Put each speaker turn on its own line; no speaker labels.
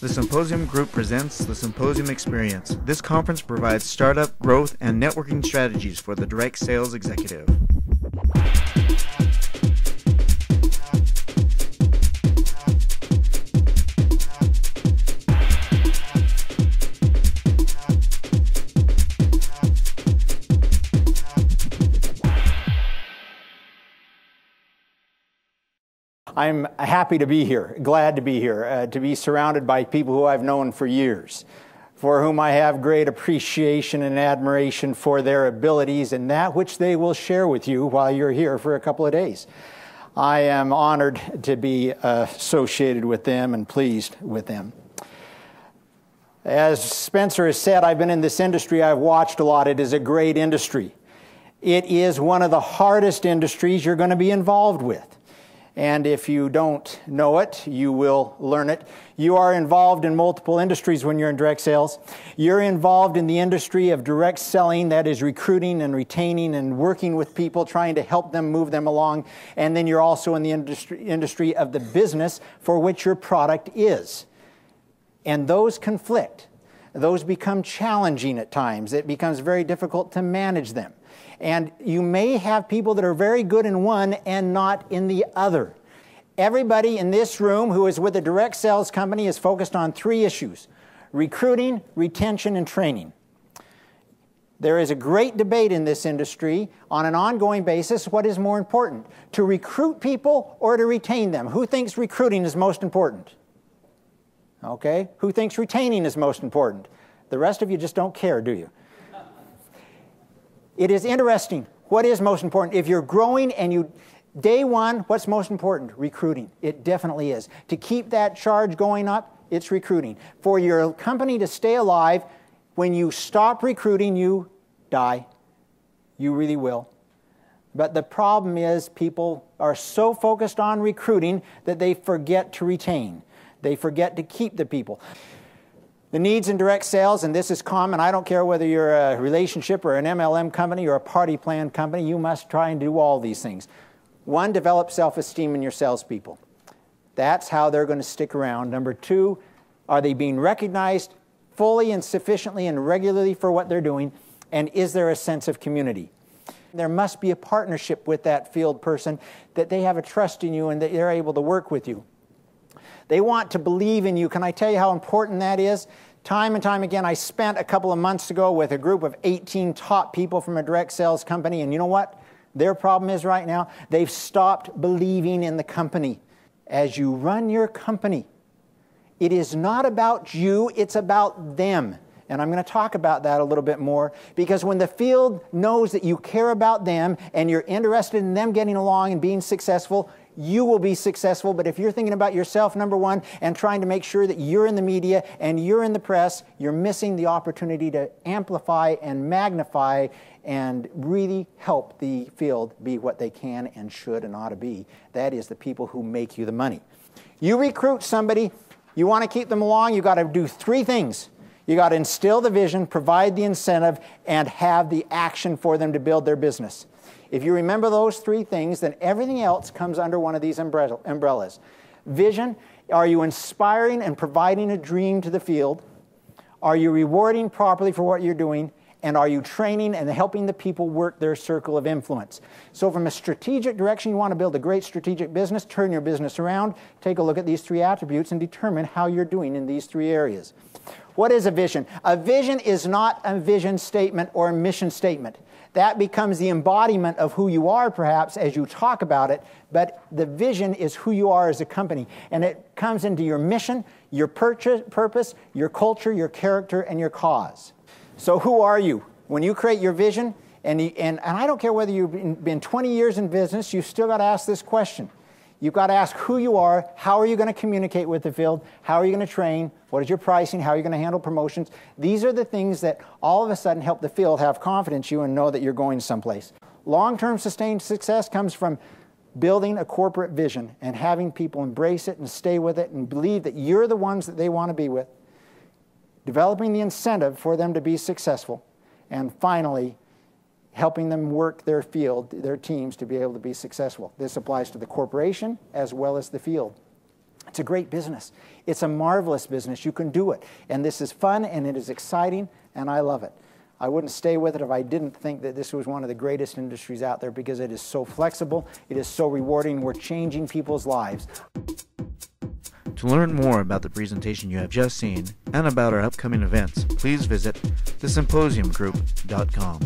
The Symposium Group presents the Symposium Experience. This conference provides startup, growth, and networking strategies for the direct sales executive.
I'm happy to be here, glad to be here, to be surrounded by people who I've known for years, for whom I have great appreciation and admiration for their abilities and that which they will share with you while you're here for a couple of days. I am honored to be associated with them and pleased with them. As Spencer has said, I've been in this industry, I've watched a lot. It is a great industry. It is one of the hardest industries you're going to be involved with. And if you don't know it, you will learn it. You are involved in multiple industries when you're in direct sales. You're involved in the industry of direct selling, that is recruiting and retaining and working with people, trying to help them move them along. And then you're also in the industry of the business for which your product is. And those conflict. Those become challenging at times. It becomes very difficult to manage them. And you may have people that are very good in one and not in the other. Everybody in this room who is with a direct sales company is focused on three issues: recruiting, retention, and training. There is a great debate in this industry on an ongoing basis. What is more important, to recruit people or to retain them? Who thinks recruiting is most important? Okay. Who thinks retaining is most important? The rest of you just don't care, do you? It is interesting. What is most important? If you're growing and day one, what's most important? Recruiting. It definitely is. To keep that charge going up, it's recruiting. For your company to stay alive, when you stop recruiting, you die. You really will. But the problem is people are so focused on recruiting that they forget to retain. They forget to keep the people. The needs in direct sales, and this is common, I don't care whether you're a relationship or an MLM company or a party plan company, you must try and do all these things. One, develop self-esteem in your salespeople. That's how they're going to stick around. Number two, are they being recognized fully and sufficiently and regularly for what they're doing? And is there a sense of community? There must be a partnership with that field person, that they have a trust in you and that they're able to work with you. They want to believe in you. Can I tell you how important that is? Time and time again, I spent a couple of months ago with a group of 18 top people from a direct sales company, and you know what their problem is right now? They've stopped believing in the company. As you run your company, it is not about you, it's about them. And I'm going to talk about that a little bit more, because when the field knows that you care about them and you're interested in them getting along and being successful, you will be successful. But if you're thinking about yourself, number one, and trying to make sure that you're in the media and you're in the press, you're missing the opportunity to amplify and magnify and really help the field be what they can and should and ought to be. That is the people who make you the money. You recruit somebody, you want to keep them along, you've got to do three things. You got to instill the vision, provide the incentive, and have the action for them to build their business. If you remember those three things, then everything else comes under one of these umbrellas. Vision, are you inspiring and providing a dream to the field? Are you rewarding properly for what you're doing? And are you training and helping the people work their circle of influence? So from a strategic direction, you want to build a great strategic business, turn your business around, take a look at these three attributes and determine how you're doing in these three areas. What is a vision? A vision is not a vision statement or a mission statement. That becomes the embodiment of who you are, perhaps, as you talk about it, but the vision is who you are as a company. And it comes into your mission, your purpose, your culture, your character, and your cause. So who are you? When you create your vision, and I don't care whether you've been 20 years in business, you've still got to ask this question. You've got to ask who you are, how are you going to communicate with the field, how are you going to train, what is your pricing, how are you going to handle promotions. These are the things that all of a sudden help the field have confidence in you and know that you're going someplace. Long-term sustained success comes from building a corporate vision and having people embrace it and stay with it and believe that you're the ones that they want to be with. Developing the incentive for them to be successful. And finally, helping them work their field, their teams, to be able to be successful. This applies to the corporation as well as the field. It's a great business. It's a marvelous business. You can do it. And this is fun, and it is exciting, and I love it. I wouldn't stay with it if I didn't think that this was one of the greatest industries out there, because it is so flexible, it is so rewarding, we're changing people's lives.
To learn more about the presentation you have just seen and about our upcoming events, please visit thesymposiumgroup.com.